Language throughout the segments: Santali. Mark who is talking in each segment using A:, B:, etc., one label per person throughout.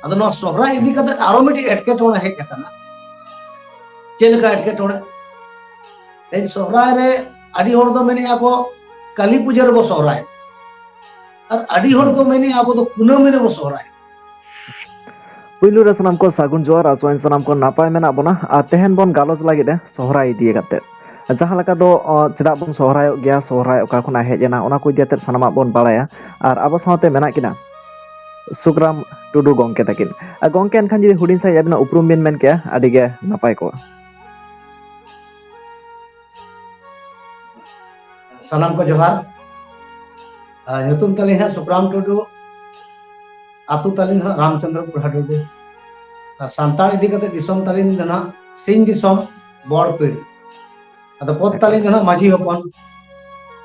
A: ᱟᱫᱚ ᱱᱚᱣᱟ ᱥᱚᱦᱨᱟᱭ ᱤᱫᱤ ᱠᱟᱛᱮ ᱟᱨᱚ ᱢᱤᱫᱴᱤᱡ ᱮᱴᱠᱮᱴᱚᱬᱮ ᱦᱮᱡ ᱟᱠᱟᱱᱟ ᱪᱮᱫ ᱞᱮᱠᱟ ᱮᱴᱠᱮᱴᱚᱬᱮ ᱥᱚᱦᱨᱟᱭ ᱨᱮ ᱟᱹᱰᱤ ᱦᱚᱲ ᱫᱚ ᱢᱮᱱᱮᱜᱼᱟ ᱠᱚ ᱠᱟᱹᱞᱤ ᱯᱩᱡᱟᱹ ᱨᱮᱵᱚ ᱥᱚᱦᱨᱟᱭ ᱟᱨ ᱟᱹᱰᱤ ᱦᱚᱲ ᱠᱚ ᱢᱮᱱᱮᱜᱼᱟ ᱟᱵᱚ ᱫᱚ ᱠᱩᱱᱟᱹᱢᱤ ᱨᱮᱵᱚ ᱥᱚᱦᱨᱟᱭ
B: ᱯᱩᱭᱞᱩ ᱨᱮ ᱥᱟᱱᱟᱢ ᱠᱚ ᱥᱟᱹᱜᱩᱱ ᱡᱚᱦᱟᱨ ᱟᱥᱚᱜ ᱟᱹᱧ ᱥᱟᱱᱟᱢ ᱠᱚ ᱱᱟᱯᱟᱭ ᱢᱮᱱᱟᱜ ᱵᱚᱱᱟ ᱟᱨ ᱛᱮᱦᱮᱧ ᱵᱚᱱ ᱜᱟᱞᱚᱪ ᱞᱟᱹᱜᱤᱫ ᱥᱚᱦᱨᱟᱭ ᱤᱫᱤ ᱠᱟᱛᱮᱫ ᱡᱟᱦᱟᱸ ᱞᱮᱠᱟ ᱫᱚ ᱪᱮᱫᱟᱜ ᱵᱚᱱ ᱥᱚᱦᱨᱟᱭᱚᱜ ᱜᱮᱭᱟ ᱥᱚᱦᱨᱟᱭ ᱚᱠᱟ ᱠᱷᱚᱱᱟᱜ ᱦᱮᱡ ᱮᱱᱟ ᱚᱱᱟ ᱠᱚ ᱤᱫᱤ ᱠᱟᱛᱮᱫ ᱥᱟᱱᱟᱢᱟᱜ ᱵᱚᱱ ᱵᱟᱲᱟᱭᱟ ᱟᱨ ᱟᱵᱚ ᱥᱟᱶᱛᱮ ᱢᱮᱱᱟᱜ ᱠᱤᱱᱟ ᱥᱩᱠᱨᱟᱢ ᱴᱩᱰᱩ ᱜᱚᱢᱠᱮ ᱛᱟᱹᱠᱤᱱ ᱜᱚᱢᱠᱮ ᱮᱱᱠᱷᱟᱱ ᱡᱩᱫᱤ ᱦᱩᱰᱤᱧ ᱥᱟᱺᱦᱤᱡ ᱟᱵᱤᱱᱟᱜ ᱩᱯᱨᱩᱢ ᱵᱤᱱ ᱢᱮᱱ ᱠᱮᱭᱟ ᱟᱹᱰᱤ ᱜᱮ ᱱᱟᱯᱟᱭ ᱠᱚᱜᱼᱟ
A: ᱥᱟᱱᱟᱢ ᱠᱚ ᱡᱚᱦᱟᱨ ᱧᱩᱛᱩᱢ ᱛᱟᱹᱞᱤᱧ ᱦᱟᱸᱜ ᱥᱩᱠᱨᱟᱢ ᱴᱩᱰᱩ ᱟᱛᱩ ᱛᱟᱹᱞᱤᱧ ᱦᱟᱸᱜ ᱨᱟᱢᱪᱚᱱᱫᱨᱚᱯᱩᱨ ᱦᱟᱰᱩᱰᱩ ᱥᱟᱱᱛᱟᱲ ᱤᱫᱤ ᱠᱟᱛᱮ ᱫᱤᱥᱚᱢ ᱛᱟᱹᱞᱤᱧ ᱫᱚ ᱦᱟᱸᱜ ᱥᱤᱧ ᱫᱤᱥᱚᱢ ᱵᱚᱲᱯᱤᱲ ᱟᱫᱚ ᱯᱚᱫ
B: ᱮᱠᱟᱞ
A: ᱛᱟᱹᱞᱤᱧ ᱫᱚ ᱦᱟᱸᱜ ᱢᱟᱹᱡᱷᱤ ᱦᱚᱯᱚᱱ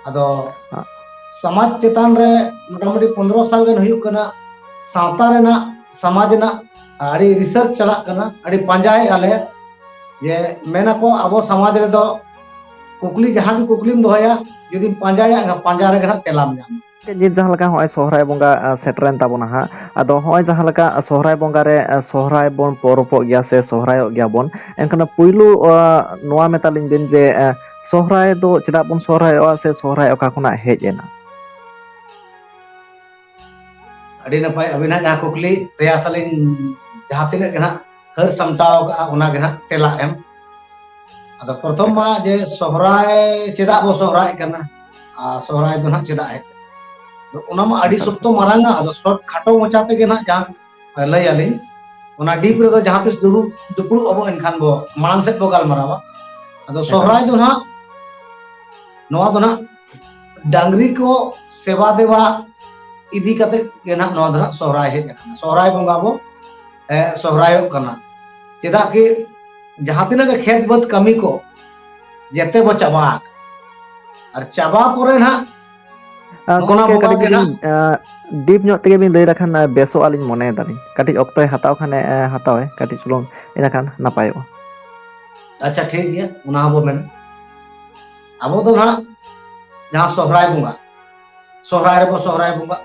A: ᱟᱫᱚ ᱥᱚᱢᱟᱡᱽ ᱪᱮᱛᱟᱱ ᱨᱮ ᱢᱚᱴᱟᱢᱩᱴᱤ 15 ᱥᱟᱞ ᱜᱟᱱ ᱦᱩᱭᱩᱜ ᱠᱟᱱᱟ ᱥᱟᱶᱛᱟ ᱨᱮᱱᱟᱜ ᱥᱚᱢᱟᱡᱽ ᱨᱮᱱᱟᱜ ᱟᱹᱰᱤ ᱨᱤᱥᱟᱨᱪ ᱪᱟᱞᱟᱜ ᱠᱟᱱᱟ ᱟᱹᱰᱤ ᱯᱟᱸᱡᱟᱭᱮᱜᱼᱟ ᱞᱮ ᱡᱮ ᱢᱮᱱᱟᱠᱚ ᱟᱵᱚ ᱥᱚᱢᱟᱡᱽ ᱨᱮᱫᱚ ᱠᱩᱠᱞᱤ ᱡᱟᱦᱟᱸ ᱜᱮ ᱠᱩᱠᱞᱤᱢ ᱫᱚᱦᱚᱭᱟ ᱡᱩᱫᱤᱢ ᱯᱟᱸᱡᱟᱭᱟ ᱮᱱᱠᱷᱟᱱ ᱯᱟᱸᱡᱟ ᱨᱮᱜᱮ ᱦᱟᱸᱜ ᱛᱮᱞᱟᱢ ᱧᱟᱢᱟ
B: ᱱᱤᱛ ᱡᱟᱦᱟᱸ ᱞᱮᱠᱟ ᱱᱚᱜᱼᱚᱭ ᱥᱚᱦᱨᱟᱭ ᱵᱚᱸᱜᱟ ᱥᱮᱴᱮᱨᱮᱱ ᱛᱟᱵᱚᱱᱟ ᱦᱟᱸᱜ ᱟᱫᱚ ᱦᱚᱸᱜᱼᱚᱭ ᱡᱟᱦᱟᱸ ᱞᱮᱠᱟ ᱥᱚᱦᱨᱟᱭ ᱵᱚᱸᱜᱟ ᱨᱮ ᱥᱚᱦᱨᱟᱭ ᱵᱚᱱ ᱯᱚᱨᱚᱵᱚᱜ ᱜᱮᱭᱟ ᱥᱮ ᱥᱚᱦᱨᱟᱭᱚᱜ ᱜᱮᱭᱟ ᱵᱚᱱ ᱮᱱᱠᱷᱟᱱ ᱯᱩᱭᱞᱩ ᱱᱚᱣᱟ ᱢᱮᱛᱟᱞᱤᱧ ᱵᱤᱱ ᱡᱮ ᱥᱚᱦᱨᱟᱭ ᱫᱚ ᱪᱮᱫᱟᱜ ᱵᱚᱱ ᱥᱚᱦᱨᱟᱭᱚᱜᱼᱟ ᱥᱮ ᱥᱚᱦᱨᱟᱭ ᱚᱠᱟ ᱠᱷᱚᱱᱟᱜ ᱦᱮᱡ ᱮᱱᱟ
A: ᱟᱹᱰᱤ ᱱᱟᱯᱟᱭ ᱟᱹᱵᱤᱱᱟᱜ ᱡᱟᱦᱟᱸ ᱠᱩᱠᱞᱤ ᱯᱨᱮᱭᱟᱥ ᱟᱹᱞᱤᱧ ᱡᱟᱦᱟᱸ ᱛᱤᱱᱟᱹᱜ ᱜᱮ ᱦᱟᱸᱜ ᱦᱟᱹᱨ ᱥᱟᱢᱴᱟᱣ ᱠᱟᱜᱼᱟ ᱚᱱᱟ ᱜᱮ ᱦᱟᱸᱜ ᱛᱮᱞᱟ ᱮᱢ ᱟᱫᱚ ᱯᱨᱚᱛᱷᱚᱢ ᱢᱟ
B: ᱮᱠᱟᱞ
A: ᱡᱮ ᱥᱚᱦᱨᱟᱭ ᱪᱮᱫᱟᱜ ᱵᱚ ᱥᱚᱦᱨᱟᱭᱚᱜ ᱠᱟᱱᱟ ᱟᱨ ᱥᱚᱦᱨᱟᱭ ᱫᱚ ᱦᱟᱸᱜ ᱪᱮᱫᱟᱜ ᱦᱮᱡ ᱚᱱᱟ ᱢᱟ ᱟᱹᱰᱤ
B: ᱮᱠᱟᱞ
A: ᱥᱚᱠᱛᱚ ᱢᱟᱨᱟᱝᱟ ᱟᱫᱚ ᱥᱚᱴ ᱠᱷᱟᱴᱚ ᱢᱟᱪᱷᱟ ᱛᱮᱜᱮ ᱱᱟᱦᱟᱜ ᱡᱟᱦᱟᱸ ᱞᱟᱹᱭ ᱟᱹᱞᱤᱧ ᱚᱱᱟ ᱰᱤᱯ ᱨᱮᱫᱚ ᱡᱟᱦᱟᱸ ᱛᱤᱥ ᱫᱩᱲᱩᱵ ᱫᱩᱯᱲᱩᱵ ᱟᱵᱚ ᱮᱱᱠᱷᱟᱱ ᱵᱚ ᱢᱟᱲᱟᱝ ᱥᱮᱫ ᱵᱚ ᱜᱟᱞᱢᱟᱨᱟᱣᱟ ᱟᱫᱚ
B: ᱮᱠᱟᱞ
A: ᱥᱚᱦᱨᱟᱭ ᱫᱚ ᱱᱟᱦᱟᱜ ᱱᱚᱣᱟ ᱫᱚ ᱱᱟᱦᱟᱜ ᱰᱟᱝᱨᱤ ᱠᱚ ᱥᱮᱵᱟ ᱫᱮᱵᱟ ᱤᱫᱤ ᱠᱟᱛᱮᱫ ᱜᱮ ᱱᱟᱦᱟᱜ ᱱᱚᱣᱟ ᱫᱚ ᱦᱟᱸᱜ ᱥᱚᱦᱨᱟᱭ ᱦᱮᱡ ᱟᱠᱟᱱᱟ ᱥᱚᱦᱨᱟᱭ ᱵᱚᱸᱜᱟ ᱵᱚ ᱥᱚᱦᱨᱟᱭᱚᱜ ᱠᱟᱱᱟ ᱪᱮᱫᱟᱜ ᱠᱤ ᱡᱟᱦᱟᱸ ᱛᱤᱱᱟᱹᱜ ᱜᱮ ᱠᱷᱮᱛ ᱵᱟᱹᱫᱽ ᱠᱟᱹᱢᱤ ko ᱡᱮᱛᱮ ᱵᱚ ᱪᱟᱵᱟ ᱟᱨ ᱪᱟᱵᱟ ᱯᱚᱨᱮ ᱱᱟᱦᱟᱜ ᱱᱚᱜᱼᱱᱟ
B: ᱜᱚᱢᱠᱮ
A: ᱵᱚᱸᱜᱟ
B: ᱠᱟᱹᱴᱤᱡ
A: ᱜᱮ
B: ᱡᱩᱫᱤ
A: ᱱᱟᱦᱟᱜ
B: ᱰᱤᱯ ᱧᱚᱜ ᱛᱮᱜᱮ ᱵᱤᱱ ᱞᱟᱹᱭ ᱞᱮᱠᱷᱟᱱ ᱵᱮᱥᱚᱜᱼᱟ ᱞᱤᱧ ᱢᱚᱱᱮᱭ ᱫᱟᱞᱤᱧ ᱠᱟᱹᱴᱤᱡ ᱚᱠᱛᱚᱭ ᱦᱟᱛᱟᱣ ᱠᱷᱟᱱᱮ ᱦᱟᱛᱟᱣᱟᱭ ᱠᱟᱹᱴᱤᱡ ᱪᱩᱞᱩᱝ ᱤᱱᱟᱹᱠᱷᱟᱱ ᱱᱟᱯᱟᱭᱚᱜᱼᱟ
A: ᱟᱪᱪᱷᱟ ᱴᱷᱤᱠ ᱜᱮᱭᱟ ᱚᱱᱟ ᱦᱚᱸᱵᱚ ᱢᱮᱱ ᱟᱵᱚ ᱫᱚ ᱦᱟᱸᱜ ᱡᱟᱦᱟᱸ ᱥᱚᱦᱨᱟᱭ ᱵᱚᱸᱜᱟ ᱥᱚᱦᱨᱟᱭ ᱨᱮᱵᱚ ᱥᱚᱦᱨᱟᱭ ᱵᱚᱸᱜᱟ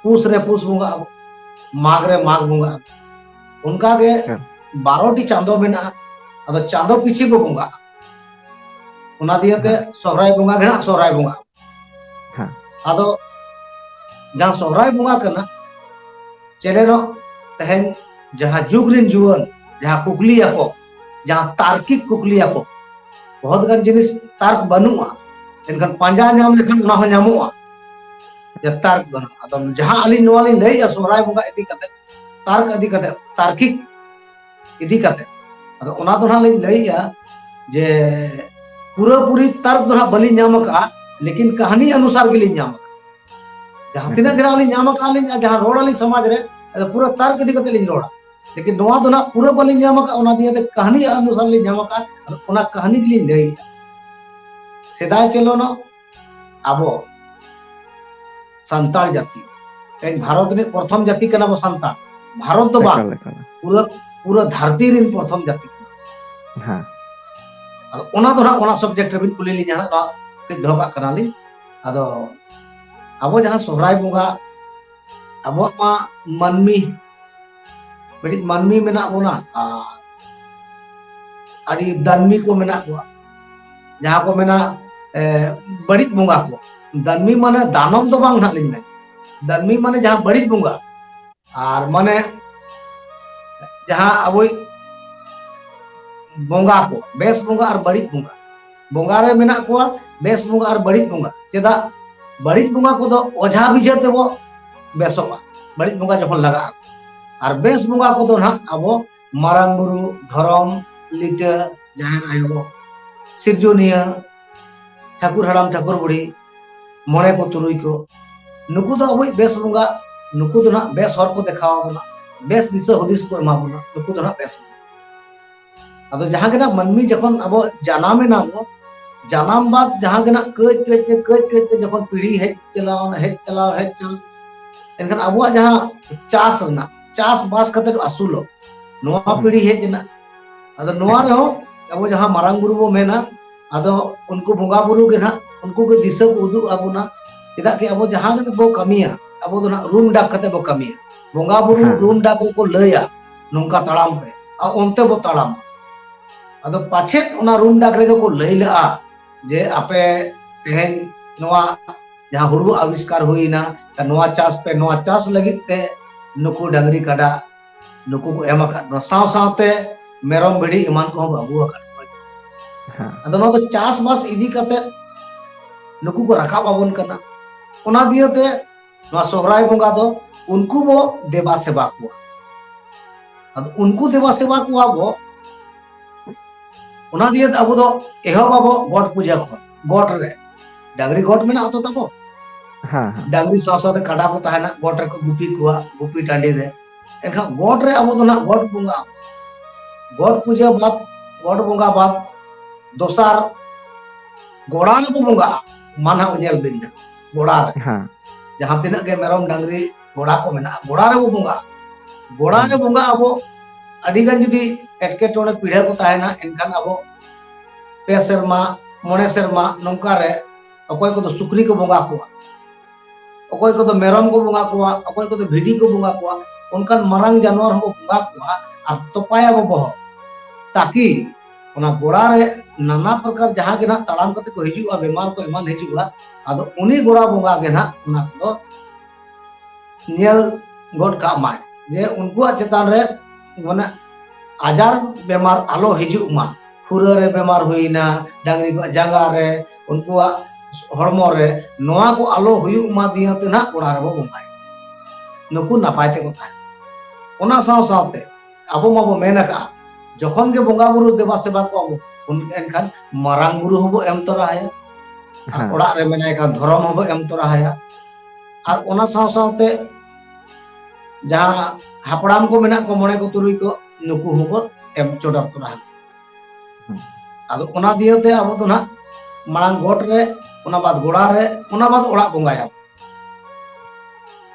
A: ᱯᱩᱥ ᱨᱮ ᱯᱩᱥ ᱵᱚᱸᱜᱟᱜ ᱟᱵᱚ ᱢᱟᱜᱽ ᱨᱮ ᱢᱟᱜᱽ ᱵᱚᱸᱜᱟᱜ ᱟᱵᱚ ᱚᱱᱠᱟᱜᱮ
B: ᱦᱮᱸ
A: 12ᱴᱤ ᱪᱟᱸᱫᱳ ᱢᱮᱱᱟᱜᱼᱟ ᱟᱫᱚ ᱪᱟᱸᱫᱳ ᱯᱤᱪᱷᱤ ᱵᱚ ᱵᱚᱸᱜᱟᱜᱼᱟ ᱚᱱᱟ ᱫᱤᱭᱮᱛᱮ
B: ᱦᱮᱸ
A: ᱥᱚᱦᱨᱟᱭ ᱵᱚᱸᱜᱟ ᱜᱮ ᱦᱟᱸᱜ ᱥᱚᱦᱨᱟᱭ ᱵᱚᱸᱜᱟ
B: ᱦᱮᱸ
A: ᱟᱫᱚ ᱡᱟᱦᱟᱸ ᱥᱚᱦᱨᱟᱭ ᱵᱚᱸᱜᱟ ᱠᱟᱱᱟ ᱪᱮᱞᱮᱱᱚᱜ ᱛᱮᱦᱮᱧ ᱡᱟᱦᱟᱸ ᱡᱩᱜᱽ ᱨᱮᱱ ᱡᱩᱣᱟᱹᱱ ᱡᱟᱦᱟᱸ ᱠᱩᱠᱞᱤᱭᱟᱠᱚ ᱡᱟᱦᱟᱸ ᱛᱟᱨᱠᱤᱠ ᱠᱩᱠᱞᱤᱭᱟᱠᱚ ᱵᱚᱦᱚᱛ ᱜᱟᱱ ᱡᱤᱱᱤᱥ ᱛᱟᱨᱠ ᱵᱟᱹᱱᱩᱜᱼᱟ ᱮᱱᱠᱷᱟᱱ ᱯᱟᱸᱡᱟ ᱧᱟᱢ ᱞᱮᱠᱷᱟᱱ ᱚᱱᱟ ᱦᱚᱸ ᱧᱟᱢᱚᱜᱼᱟ ᱛᱟᱨᱠ ᱫᱚ ᱟᱫᱚ ᱡᱟᱦᱟᱸ ᱟᱹᱞᱤᱧ ᱱᱚᱣᱟ ᱞᱤᱧ ᱞᱟᱹᱭᱮᱜᱼᱟ ᱥᱚᱦᱨᱟᱭ ᱵᱚᱸᱜᱟ ᱤᱫᱤ ᱠᱟᱛᱮᱫ ᱛᱟᱨᱠ ᱤᱫᱤ ᱠᱟᱛᱮᱫ ᱛᱟᱨᱠᱤᱠ ᱤᱫᱤ ᱠᱟᱛᱮᱫ ᱟᱫᱚ ᱚᱱᱟ ᱫᱚ ᱦᱟᱸᱜ ᱞᱤᱧ ᱞᱟᱹᱭᱮᱜᱼᱟ ᱡᱮ ᱯᱩᱨᱟᱹ ᱯᱩᱨᱤ ᱛᱟᱨᱠ ᱫᱚ ᱦᱟᱸᱜ ᱵᱟᱹᱞᱤᱧ ᱧᱟᱢ ᱟᱠᱟᱜᱼᱟ ᱞᱮᱠᱤᱱ ᱠᱟᱹᱦᱱᱤ ᱚᱱᱩᱥᱟᱨ ᱜᱮᱞᱤᱧ ᱧᱟᱢ ᱟᱠᱟᱫᱟ ᱡᱟᱦᱟᱸ ᱛᱤᱱᱟᱹᱜ
B: ᱮᱠᱟᱞ
A: ᱜᱮ ᱞᱤᱧ ᱧᱟᱢ ᱟᱠᱟᱫ ᱞᱤᱧ ᱡᱟᱦᱟᱸ ᱨᱚᱲ ᱟᱹᱞᱤᱧ ᱥᱚᱢᱟᱡᱽ ᱨᱮ ᱯᱩᱨᱟᱹ ᱛᱟᱨᱠ ᱤᱫᱤ ᱠᱟᱛᱮᱫ ᱞᱤᱧ ᱨᱚᱲᱟ ᱞᱮᱠᱤᱱ ᱱᱚᱣᱟ ᱫᱚ ᱦᱟᱸᱜ ᱯᱩᱨᱟᱹ ᱵᱟᱹᱞᱤᱧ ᱧᱟᱢ ᱟᱠᱟᱫᱼᱟ ᱚᱱᱟ ᱫᱤᱭᱮᱛᱮ ᱠᱟᱹᱦᱱᱤ ᱚᱱᱩᱥᱟᱨ ᱞᱤᱧ ᱧᱟᱢ ᱟᱠᱟᱫᱼᱟ ᱟᱫᱚ ᱚᱱᱟ ᱠᱟᱹᱦᱱᱤ ᱜᱮᱞᱤᱧ ᱞᱟᱹᱭᱮᱜᱼᱟ ᱥᱮᱫᱟᱭ ᱪᱚᱞᱚᱱᱚᱜ ᱟᱵᱚ ᱥᱟᱱᱛᱟᱲ ᱡᱟᱹᱛᱤ ᱵᱷᱟᱨᱚᱛ ᱨᱤᱱᱤᱡ ᱯᱨᱚᱛᱷᱚᱢ ᱡᱟᱹᱛᱤ ᱠᱟᱱᱟ ᱵᱚ ᱥᱟᱱᱛᱟᱲ ᱵᱷᱟᱨᱚᱛ ᱫᱚ ᱵᱟᱝ
B: ᱮᱠᱟᱞ ᱮᱠᱟᱞ
A: ᱯᱩᱨᱟᱹ ᱫᱷᱟᱹᱨᱛᱤ ᱨᱮᱱ ᱯᱨᱚᱛᱷᱚᱢ ᱡᱟᱹᱛᱤ ᱠᱟᱱᱟ
B: ᱦᱮᱸ
A: ᱟᱫᱚ ᱚᱱᱟ ᱫᱚ ᱦᱟᱸᱜ ᱚᱱᱟ ᱥᱟᱵᱡᱮᱠᱴ ᱨᱮᱵᱤᱱ ᱠᱩᱞᱤ ᱞᱤᱧᱟ ᱦᱟᱸᱜ ᱱᱚᱣᱟ ᱠᱟᱹᱡ ᱫᱚᱦᱚ ᱠᱟᱜ ᱠᱟᱱᱟᱞᱤᱧ ᱟᱫᱚ ᱟᱵᱚ ᱡᱟᱦᱟᱸ ᱥᱚᱦᱨᱟᱭ ᱵᱚᱸᱜᱟ ᱟᱵᱚᱣᱟᱜ ᱢᱟ ᱢᱟᱹᱱᱢᱤ ᱢᱤᱫᱴᱤᱡ ᱢᱟᱹᱱᱢᱤ ᱢᱮᱱᱟᱜ ᱵᱚᱱᱟ ᱟᱨ ᱟᱹᱰᱤ ᱫᱟᱹᱱᱢᱤ ᱠᱚ ᱢᱮᱱᱟᱜ ᱠᱚᱣᱟ ᱡᱟᱦᱟᱸ ᱠᱚ ᱢᱮᱱᱟ ᱵᱟᱹᱲᱤᱡ ᱵᱚᱸᱜᱟ ᱠᱚ ᱫᱟᱹᱱᱢᱤ ᱢᱟᱱᱮ ᱫᱟᱱᱚᱵ ᱫᱚ ᱵᱟᱝ ᱦᱟᱸᱜ ᱞᱤᱧ ᱢᱮᱱ ᱫᱟᱹᱱᱢᱤ ᱢᱟᱱᱮ ᱡᱟᱦᱟᱸ ᱵᱟᱹᱲᱤᱡ ᱵᱚᱸᱜᱟ ᱟᱨ ᱢᱟᱱᱮ ᱡᱟᱦᱟᱸ ᱟᱵᱚᱭᱤᱡ ᱵᱚᱸᱜᱟ ᱠᱚ ᱵᱮᱥ ᱵᱚᱸᱜᱟ ᱟᱨ ᱵᱟᱹᱲᱤᱡ ᱵᱚᱸᱜᱟ ᱵᱚᱸᱜᱟ ᱨᱮ ᱢᱮᱱᱟᱜ ᱠᱚᱣᱟ ᱵᱮᱥ ᱵᱚᱸᱜᱟ ᱟᱨ ᱵᱟᱹᱲᱤᱡ ᱵᱚᱸᱜᱟ ᱪᱮᱫᱟᱜ ᱵᱟᱹᱲᱤᱡ ᱵᱚᱸᱜᱟ ᱠᱚᱫᱚ ᱚᱡᱷᱟ ᱵᱤᱡᱷᱟᱹ ᱛᱮᱵᱚ ᱵᱮᱥᱚᱜᱼᱟ ᱵᱟᱹᱲᱤᱡ ᱵᱚᱸᱜᱟ ᱡᱚᱠᱷᱚᱱ ᱞᱟᱜᱟᱜᱼᱟ ᱟᱨ ᱵᱮᱥ ᱵᱚᱸᱜᱟ ᱠᱚᱫᱚ ᱦᱟᱸᱜ ᱟᱵᱚ ᱢᱟᱨᱟᱝ ᱵᱩᱨᱩ ᱫᱷᱚᱨᱚᱢ ᱞᱤᱴᱟᱹ ᱡᱟᱦᱮᱨ ᱟᱭᱳ ᱥᱤᱨᱡᱚᱱᱤᱭᱟᱹ ᱴᱷᱟᱹᱠᱩᱨ ᱦᱟᱲᱟᱢ ᱴᱷᱟᱹᱠᱩᱨ ᱵᱩᱲᱦᱤ ᱢᱚᱬᱮ ᱠᱚ ᱛᱩᱨᱩᱭ ᱠᱚ ᱱᱩᱠᱩ ᱫᱚ ᱟᱵᱚᱭᱤᱡ ᱵᱮᱥ ᱵᱚᱸᱜᱟ ᱱᱩᱠᱩ ᱫᱚ ᱦᱟᱸᱜ ᱵᱮᱥ ᱦᱚᱨ ᱠᱚ ᱫᱮᱠᱷᱟᱣ ᱟᱵᱚᱱᱟ ᱵᱮᱥ ᱫᱤᱥᱟᱹ ᱦᱩᱫᱤᱥ ᱠᱚ ᱮᱢᱟ ᱵᱚᱱᱟ ᱱᱩᱠᱩ ᱫᱚ ᱦᱟᱸᱜ ᱵᱮᱥ ᱟᱫᱚ ᱡᱟᱦᱟᱸ ᱜᱮ ᱢᱟᱹᱱᱢᱤ ᱡᱚᱠᱷᱚᱱ ᱟᱵᱚ ᱡᱟᱱᱟᱢ ᱮᱱᱟ ᱵᱚ ᱡᱟᱱᱟᱢ ᱵᱟᱫ ᱡᱟᱦᱟᱸ ᱜᱮ ᱠᱟᱹᱡ ᱛᱮ ᱡᱚᱠᱷᱚᱱ ᱯᱤᱲᱦᱤ ᱦᱮᱡ ᱪᱟᱞᱟᱣ ᱮᱱᱠᱷᱟᱱ ᱟᱵᱚᱣᱟᱜ ᱡᱟᱦᱟᱸ ᱪᱟᱥ ᱨᱮᱱᱟᱜ ᱪᱟᱥ ᱵᱟᱥ ᱠᱟᱛᱮᱫ ᱟᱹᱥᱩᱞᱚᱜ ᱱᱚᱣᱟ
B: ᱦᱮᱸ
A: ᱯᱤᱲᱦᱤ ᱦᱮᱡ ᱮᱱᱟ ᱟᱫᱚ ᱱᱚᱣᱟ
B: ᱮᱠᱟᱞ
A: ᱨᱮᱦᱚᱸ ᱟᱵᱚ ᱡᱟᱦᱟᱸ ᱢᱟᱨᱟᱝ ᱵᱩᱨᱩ ᱵᱚ ᱢᱮᱱᱟ ᱟᱫᱚ ᱩᱱᱠᱩ ᱵᱚᱸᱜᱟ ᱵᱩᱨᱩ ᱜᱮ ᱱᱟᱜ ᱩᱱᱠᱩ ᱜᱮ ᱫᱤᱥᱟᱹ ᱠᱚ ᱩᱫᱩᱜ ᱟᱵᱚᱱᱟ ᱪᱮᱫᱟᱜ ᱠᱤ ᱟᱵᱚ ᱡᱟᱦᱟᱸ ᱵᱚ ᱠᱟᱹᱢᱤᱭᱟ ᱟᱵᱚ ᱫᱚ ᱦᱟᱸᱜ ᱨᱩᱢ ᱰᱟᱠ ᱠᱟᱛᱮ ᱵᱚ ᱠᱟᱹᱢᱤᱭᱟ ᱵᱚᱸᱜᱟ ᱵᱩᱨᱩ
B: ᱦᱮᱸ
A: ᱨᱩᱢ ᱰᱟᱠ ᱨᱮᱠᱚ ᱞᱟᱹᱭᱟ ᱱᱚᱝᱠᱟ ᱛᱟᱲᱟᱢ ᱯᱮ ᱟᱨ ᱚᱱᱛᱮ ᱵᱚ ᱛᱟᱲᱟᱢᱟ ᱟᱫᱚ ᱯᱟᱪᱷᱮᱫ ᱚᱱᱟ ᱨᱩᱢ ᱰᱟᱠ ᱨᱮᱜᱮ ᱠᱚ ᱞᱟᱹᱭ ᱞᱮᱜᱼᱟ ᱡᱮ ᱟᱯᱮ ᱛᱮᱦᱮᱧ ᱱᱚᱣᱟ ᱡᱟᱦᱟᱸ ᱦᱩᱲᱩ ᱟᱵᱤष्ᱠᱟᱨ ᱦᱩᱭᱱᱟ ᱱᱚᱣᱟ ᱪᱟᱥ ᱯᱮ ᱱᱚᱣᱟ ᱪᱟᱥ ᱞᱟᱹᱜᱤᱫ te ᱱᱩᱠᱩ ᱰᱟᱝᱨᱤ ᱠᱟᱰᱟ ᱱᱩᱠᱩ ko ᱮᱢ ᱟᱠᱟᱫ ᱱᱚᱣᱟ ᱥᱟᱶ ᱥᱟᱶᱛᱮ ᱢᱮᱨᱚᱢ ᱵᱷᱤᱰᱤ ᱮᱢᱟᱱ ᱠᱚᱦᱚᱸ ᱟᱹᱜᱩ ᱟᱠᱟᱫ ᱠᱚᱣᱟ
B: ᱦᱮᱸ
A: ᱟᱫᱚ ᱱᱚᱣᱟ ᱫᱚ ᱪᱟᱥᱵᱟᱥ ᱤᱫᱤ ᱠᱟᱛᱮᱫ ᱱᱩᱠᱩ ko ᱨᱟᱠᱟᱵ ᱟᱵᱚᱱ ᱠᱟᱱᱟ ᱚᱱᱟ ᱫᱤᱭᱮᱛᱮ ᱱᱚᱣᱟ ᱥᱚᱦᱨᱟᱭ ᱵᱚᱸᱜᱟ ᱫᱚ ᱩᱱᱠᱩ ᱵᱚ ᱫᱮᱵᱟ ᱥᱮᱵᱟ ᱠᱚᱣᱟ ᱟᱫᱚ ᱩᱱᱠᱩ ᱫᱮᱵᱟ ᱥᱮᱵᱟ ᱠᱚᱣᱟ ᱵᱚ ᱚᱱᱟ ᱫᱤᱭᱮ ᱟᱵᱚ ᱫᱚ ᱮᱦᱚᱵ ᱟᱵᱚ ᱜᱚᱴ ᱯᱩᱡᱟᱹ ᱠᱷᱚᱱ ᱜᱚᱴ ᱨᱮ ᱰᱟᱝᱨᱤ ᱜᱚᱴ ᱢᱮᱱᱟᱜ ᱟᱛᱚ ᱛᱟᱵᱚ
B: ᱦᱮᱸ ᱦᱮᱸ
A: ᱰᱟᱝᱨᱤ ᱥᱟᱶ ᱥᱟᱶᱛᱮ ᱠᱟᱰᱟ ᱠᱚ ᱛᱟᱦᱮᱱᱟ ᱜᱚᱴ ᱨᱮᱠᱚ ᱜᱩᱯᱤ ᱠᱚᱣᱟ ᱜᱩᱯᱤ ᱴᱟᱺᱰᱤ ᱨᱮ एनखान गॉड रे अब ना गॉड बंगा गॉड पूजा बाद गॉड बंगा बाद दोसार गोड़ा को बंगा माना उजल बिन गोड़ा रे
B: हाँ
A: जहां तिना के मेरम डांगरी गोड़ा को मेना गोड़ा रे बंगा गोड़ा रे
B: हम्म,
A: बंगा अब अडी गन जुदी एटके टोड़े पीढ़े को ताहेना एनखान अब पे सेरमा मोने सेरमा नौका रे अकोय को सुक्री को बंगा को अकोय को मेरम को बंगा को अकोय को भिडी को बंगा को उनकान मरंग जानवर हम बंगा को और तोपाया बो बह ताकि ओना गोड़ा रे नाना प्रकार जहां के ना तड़ाम कते को हिजुआ बीमार को एमान हिजुआ आदो उनी गोड़ा बंगा के ना ओना को नियल गोड का माय जे उनको चेतान रे माने आजार बेमार आलो हिजु मा खुरा रे बेमार हुईना डांगरी को जांगा रे उनको हड़मो रे नोआ को आलो हुयु मा दिया ते ना गोड़ा रे बंगाय नुकु नापाय ते को थाय ओना साव सावते अबो माबो मेनका जखन के बंगा बुरु देवा सेवा को अबो उन एनखान मारांग बुरु हबो एम तोराया
B: हाँ
A: ओड़ा रे मेनाय का धरम हबो एम तोराया और ओना साव सावते जहां हापड़ाम को मेना को मने को तुरुई को नुकु हबो एम चोडर तोरा आदो ओना दियते अबो तो ना मारांग गोट रे ओना बाद गोड़ा रे ओना बाद ओड़ा बंगाया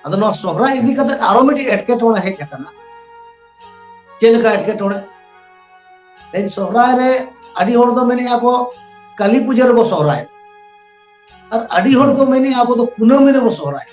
A: आदो नो सोहरा इदी कते आरो मिटी एटके टोड़ा हे कना चेलका एटके टोड़े तेज सोहराय रे अडी होड़ दो मेने आबो काली पूजा रे बो सोहराय और अडी होड़ दो मेने आबो दो कुनामी रे बो सोहराय